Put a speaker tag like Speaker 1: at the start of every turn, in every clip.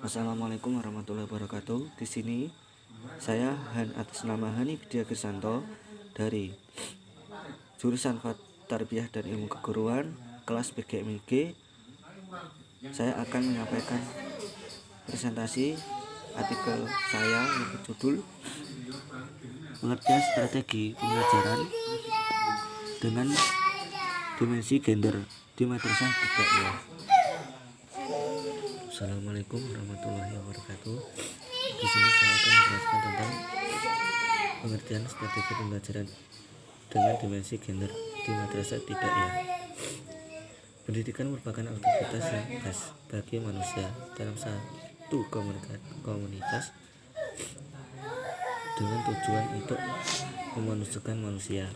Speaker 1: Assalamualaikum warahmatullahi wabarakatuh. Di sini saya atas nama Hani Widya Krisanto dari jurusan Tarbiyah dan Ilmu Keguruan kelas PGMIG. Saya akan menyampaikan presentasi artikel saya yang berjudul Pengertian Strategi Pembelajaran dengan Dimensi Gender di Madrasah Ibtidaiyah. Assalamualaikum warahmatullahi wabarakatuh. Di sini saya akan menjelaskan tentang pengertian strategi pembelajaran dengan dimensi gender di madrasah ibtidaiyah. Pendidikan merupakan aktivitas yang khas bagi manusia dalam satu komunitas dengan tujuan untuk memanusiakan manusia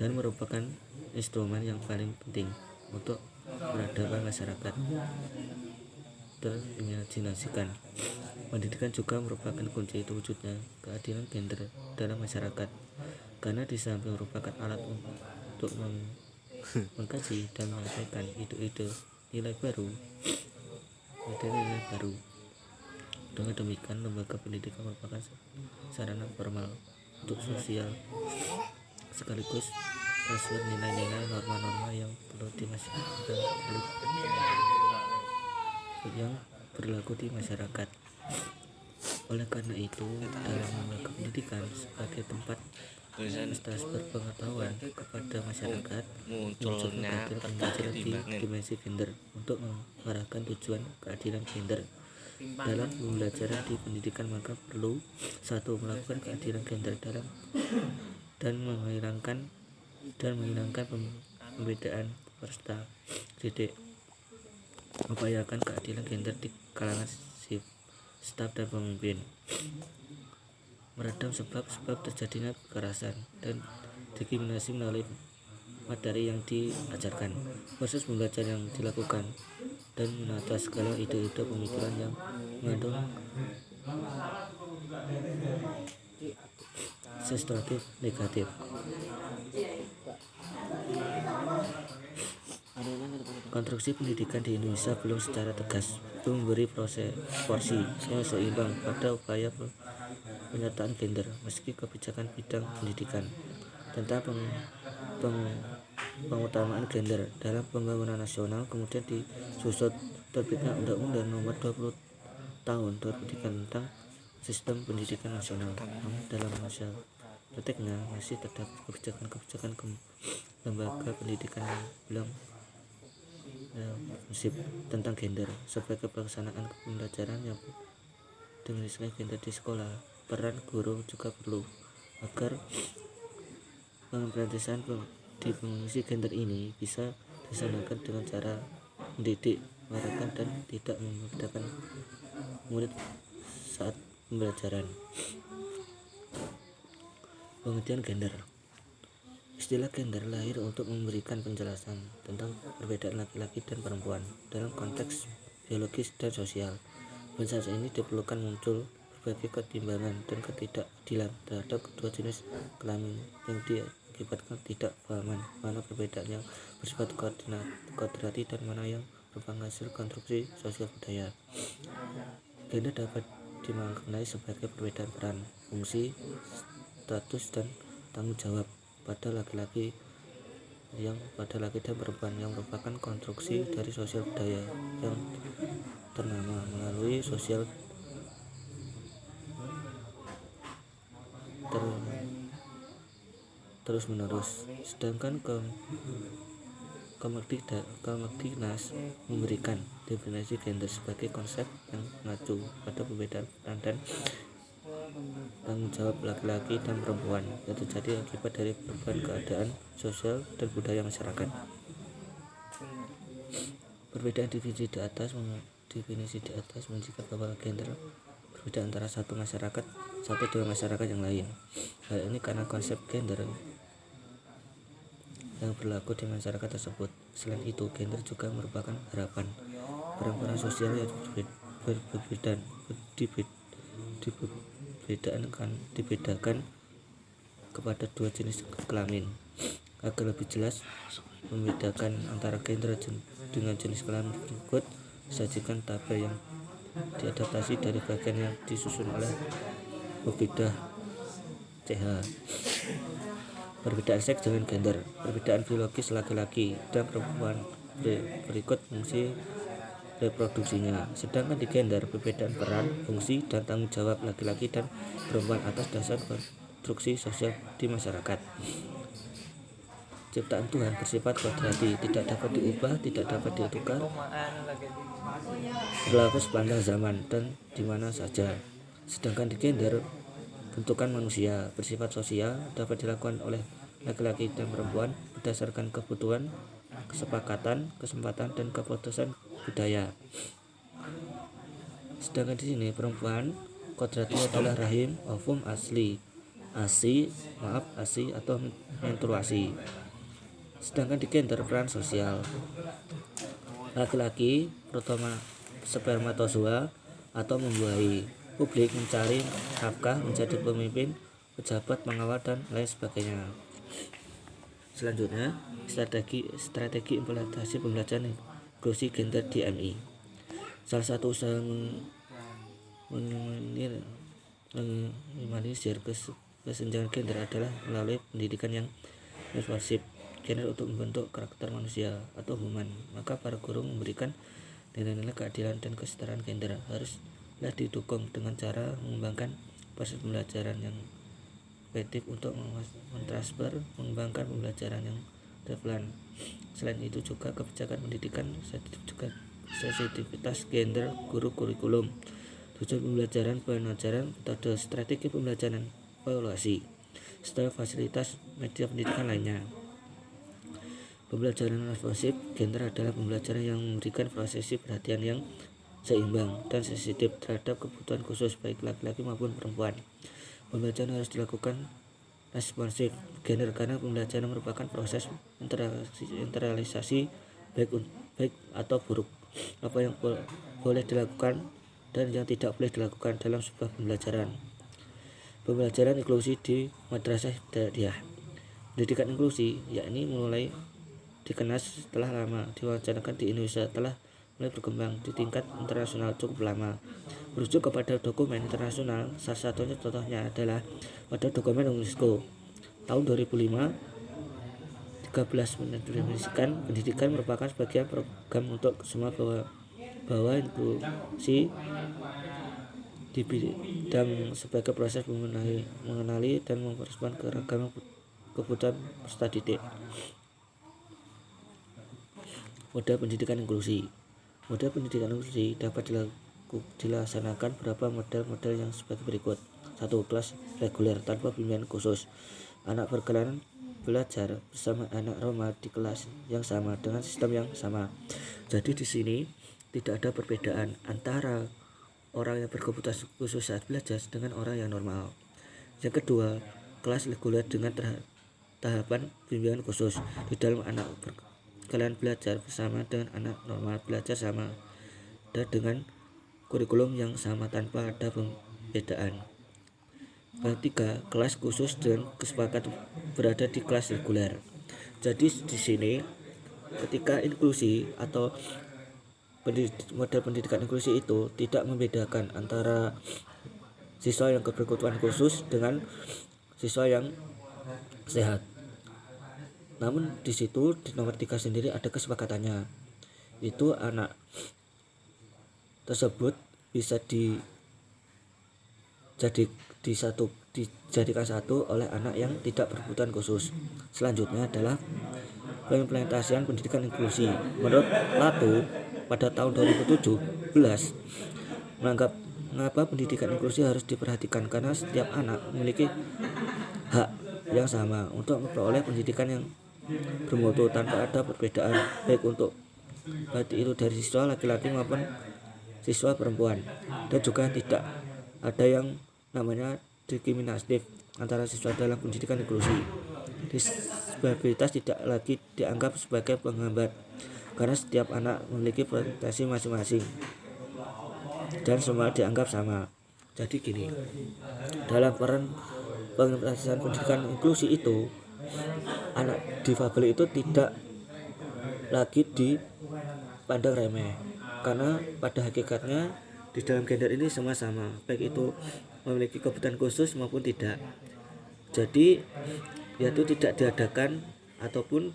Speaker 1: dan merupakan instrumen yang paling penting untuk peradaban masyarakat terimajinasikan. Pendidikan juga merupakan kunci terwujudnya keadilan gender dalam masyarakat, karena di samping merupakan alat untuk mengkaji dan menyampaikan ide-ide nilai baru. Dengan demikian, lembaga pendidikan merupakan sarana formal untuk sosial sekaligus transfer nilai-nilai norma-norma yang berlaku di masyarakat. Oleh karena itu, dalam lembaga pendidikan sebagai tempat transfer pengetahuan kepada masyarakat, munculnya pembelajaran di dimensi gender untuk mengarahkan tujuan keadilan gender. Dalam pembelajaran di pendidikan maka perlu satu melakukan keadilan gender dan menghilangkan pembedaan peserta didik, upayakan keadilan gender di kalangan staf dan pemimpin, meredam sebab-sebab terjadinya kekerasan dan diskriminasi melalui materi yang diajarkan, proses pembelajaran yang dilakukan, dan menata segala ide-ide pemikiran yang mengandung sesuatu negatif. Konstruksi pendidikan di Indonesia belum secara tegas memberi porsi yang seimbang pada upaya penyertaan gender, meski kebijakan bidang pendidikan tentang pengutamaan gender dalam pembangunan nasional kemudian disusun terbitnya Undang-Undang Nomor 20 Tahun 2003 tentang Sistem Pendidikan Nasional. Namun dalam masa prakteknya masih terdapat kebijakan lembaga pendidikan yang belum prinsip tentang gender sebagai pelaksanaan pembelajaran yang dengan gender di sekolah. Peran guru juga perlu agar pembelajaran di dimensi gender ini bisa dilaksanakan dengan cara mendidik, mengarahkan dan tidak membedakan murid saat pembelajaran. Pengertian gender. Istilah gender lahir untuk memberikan penjelasan tentang perbedaan laki-laki dan perempuan dalam konteks biologis dan sosial. Penjelasan ini diperlukan muncul berbagai ketimbangan dan ketidakadilan terhadap kedua jenis kelamin yang diakibatkan tidak pahaman mana perbedaan yang bersifat kodrati dan mana yang merupakan hasil konstruksi sosial budaya. Gender dapat dimaknai sebagai perbedaan peran, fungsi, status, dan tanggung jawab pada laki dan perempuan yang merupakan konstruksi dari sosial budaya yang ternama melalui sosial terus menerus. Sedangkan Kemdiknas memberikan definisi gender sebagai konsep yang mengacu pada perbedaan peran dan tanggung jawab laki-laki dan perempuan yang terjadi akibat dari perubahan keadaan sosial dan budaya masyarakat. Perbedaan definisi di atas menunjukkan bahwa gender berbeda antara satu dengan masyarakat yang lain. Hal ini karena konsep gender yang berlaku di masyarakat tersebut. Selain itu, gender juga merupakan harapan peran sosial yang dibedakan kepada dua jenis kelamin. Agar lebih jelas membedakan antara gender dengan jenis kelamin berikut, sajikan tabel yang diadaptasi dari bagian yang disusun oleh Hovidah CH. Perbedaan seks dengan gender. Perbedaan biologis laki-laki dan perempuan berikut fungsi reproduksinya. Sedangkan di gender, perbedaan peran, fungsi, dan tanggung jawab laki-laki dan perempuan atas dasar konstruksi sosial di masyarakat. Ciptaan Tuhan bersifat kodrati, tidak dapat diubah, tidak dapat ditukar, berlaku sepanjang zaman dan di mana saja. Sedangkan di gender, bentukan manusia bersifat sosial, dapat dilakukan oleh laki-laki dan perempuan berdasarkan kebutuhan, kesepakatan, kesempatan, dan keputusan budaya. Sedangkan di sini perempuan kodratnya adalah rahim, ovum, ASI atau menstruasi. Sedangkan di gender, peran sosial laki-laki pertama spermatozoa atau membuahi, publik, mencari nafkah, menjadi pemimpin, pejabat, pengawal, dan lain sebagainya. Selanjutnya, strategi implementasi pembelajaran inklusi gender di MI. Salah satu usaha meminimalisir kesenjangan gender adalah melalui pendidikan yang inklusif gender untuk membentuk karakter manusia atau human. Maka para guru memberikan nilai-nilai keadilan dan kesetaraan gender haruslah didukung dengan cara mengembangkan proses pembelajaran yang efektif untuk mentransfer mengembangkan pembelajaran yang relevan. Selain itu juga kebijakan pendidikan sensitivitas gender guru kurikulum, tujuan pembelajaran, pengajaran, metode, strategi pembelajaran, evaluasi, serta fasilitas media pendidikan lainnya. Pembelajaran responsif gender adalah pembelajaran yang memberikan prosesi perhatian yang seimbang dan sensitif terhadap kebutuhan khusus baik laki-laki maupun perempuan. Pembelajaran harus dilakukan responsif gender karena pembelajaran merupakan proses internalisasi baik atau buruk, apa yang boleh dilakukan dan yang tidak boleh dilakukan dalam sebuah pembelajaran. Pembelajaran inklusi di madrasah ibtidaiyah. Pendidikan inklusi yakni mulai dikenal setelah lama diwacanakan di Indonesia, telah mulai berkembang di tingkat internasional cukup lama, merujuk kepada dokumen internasional. Salah satunya contohnya adalah pada dokumen UNESCO tahun 2005 13 mendefinisikan pendidikan merupakan sebagian program untuk semua bahwa inklusi di bidang sebagai proses mengenali dan mempersiapkan keragaman kebutuhan peserta didik. Model pendidikan inklusi. Model pendidikan inklusi dapat dilaksanakan beberapa model yang sebagai berikut. 1. Kelas reguler tanpa bimbingan khusus. Anak berkelan belajar bersama anak normal di kelas yang sama dengan sistem yang sama. Jadi di sini tidak ada perbedaan antara orang yang berkebutuhan khusus saat belajar dengan orang yang normal. Yang kedua, kelas reguler dengan tahapan bimbingan khusus. Di dalam anak kalian belajar bersama dengan anak normal belajar sama dan dengan kurikulum yang sama tanpa ada perbedaan. Ketiga, kelas khusus dan kesepakatan berada di kelas reguler. Jadi di sini ketika inklusi atau model pendidikan inklusi itu tidak membedakan antara siswa yang berkebutuhan khusus dengan siswa yang sehat. Namun di situ di nomor 3 sendiri ada kesepakatannya. Itu anak tersebut bisa dijadikan satu oleh anak yang tidak berkebutuhan khusus. Selanjutnya adalah pengimplementasian pendidikan inklusi. Menurut Latu pada tahun 2017 mengapa pendidikan inklusi harus diperhatikan, karena setiap anak memiliki hak yang sama untuk memperoleh pendidikan yang bermutu tanpa ada perbedaan baik itu dari siswa laki-laki maupun siswa perempuan, dan juga tidak ada yang namanya diskriminatif antara siswa dalam pendidikan inklusi. Disabilitas tidak lagi dianggap sebagai penghambat karena setiap anak memiliki potensi masing-masing dan semua dianggap sama. Jadi gini, dalam peran pengimplementasian pendidikan inklusi itu, anak difabel itu tidak lagi dipandang remeh, karena pada hakikatnya Di dalam gender ini semua sama, baik itu memiliki kebutuhan khusus maupun tidak. Jadi yaitu tidak diadakan ataupun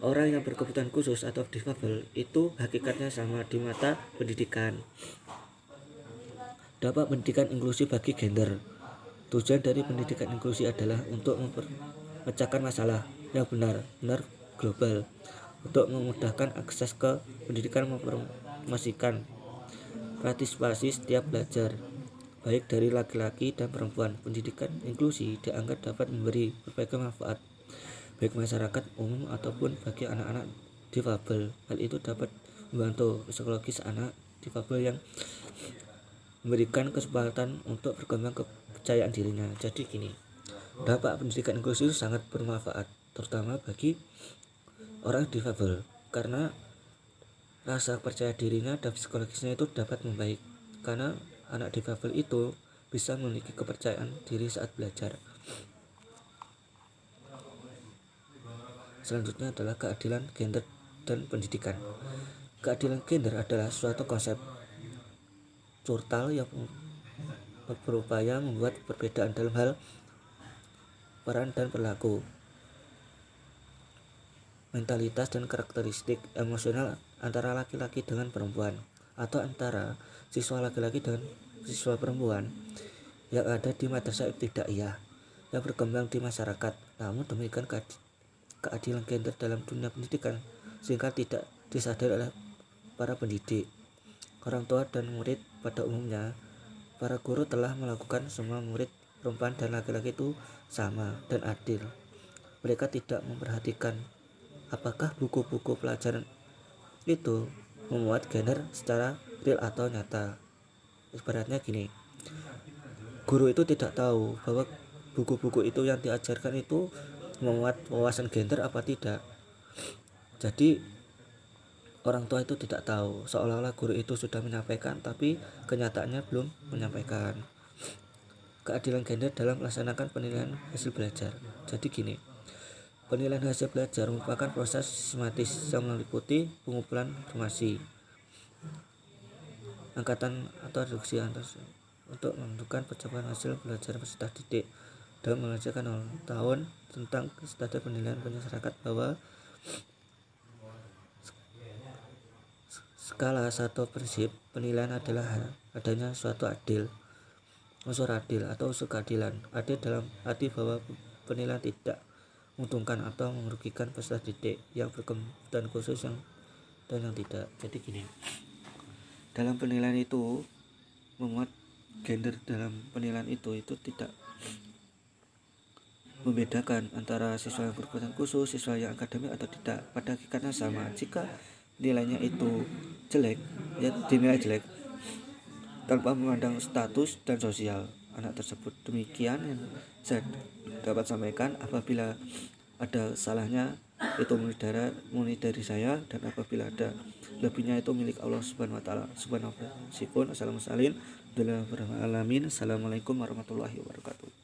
Speaker 1: orang yang berkebutuhan khusus atau difabel itu hakikatnya sama di mata pendidikan. Dampak pendidikan inklusi bagi gender. Tujuan dari pendidikan inklusi adalah untuk memecahkan masalah yang benar-benar global, untuk memudahkan akses ke pendidikan, mempromosikan partisipasi setiap belajar, baik dari laki-laki dan perempuan. Pendidikan inklusi dianggap dapat memberi berbagai manfaat, baik masyarakat umum ataupun bagi anak-anak difabel. Hal itu dapat membantu psikologis anak difabel yang memberikan kesempatan untuk berkembang kepercayaan dirinya. Jadi gini, dampak pendidikan inklusi itu sangat bermanfaat, terutama bagi orang difabel, karena rasa percaya dirinya dan psikologisnya itu dapat membaik, karena anak difabel itu bisa memiliki kepercayaan diri saat belajar. Selanjutnya adalah keadilan gender dan pendidikan. Keadilan gender adalah suatu konsep curtal yang berupaya membuat perbedaan dalam hal peran dan perilaku, mentalitas dan karakteristik emosional antara laki-laki dengan perempuan, atau antara siswa laki-laki dengan siswa perempuan yang ada di madrasah ibtidaiyah yang berkembang di masyarakat. Namun demikian, keadilan gender dalam dunia pendidikan sehingga tidak disadari oleh para pendidik, orang tua dan murid pada umumnya. Para guru telah melakukan semua murid perempuan dan laki-laki itu sama dan adil. Mereka tidak memperhatikan apakah buku-buku pelajaran itu memuat gender secara real atau nyata. Ibaratnya gini, guru itu tidak tahu bahwa buku-buku itu yang diajarkan itu memuat wawasan gender apa tidak. Jadi orang tua itu tidak tahu, seolah-olah guru itu sudah menyampaikan tapi kenyataannya belum menyampaikan. Keadilan gender dalam melaksanakan penilaian hasil belajar. Jadi gini, penilaian hasil belajar merupakan proses sistematis yang meliputi pengumpulan informasi, angkatan atau reduksi untuk menentukan pencapaian hasil belajar peserta didik dan mengerjakan tahun tentang standar penilaian masyarakat bahwa skala satu prinsip penilaian adalah adanya suatu unsur adil atau unsur keadilan. Adil dalam arti bahwa penilaian tidak menguntungkan atau merugikan peserta didik yang berkebutuhan khusus dan yang tidak. Jadi gini, dalam penilaian itu memuat gender dalam penilaian itu tidak membedakan antara siswa yang berkebutuhan khusus, siswa yang akademik atau tidak. Pada hakikatnya sama. Jika nilainya itu jelek, ya dinilai jelek tanpa memandang status dan sosial anak tersebut. Demikian yang saya dapat sampaikan. Apabila ada salahnya itu murni dari saya, dan apabila ada lebihnya itu milik Allah Subhanahu wa taala. Assalamualaikum warahmatullahi wabarakatuh.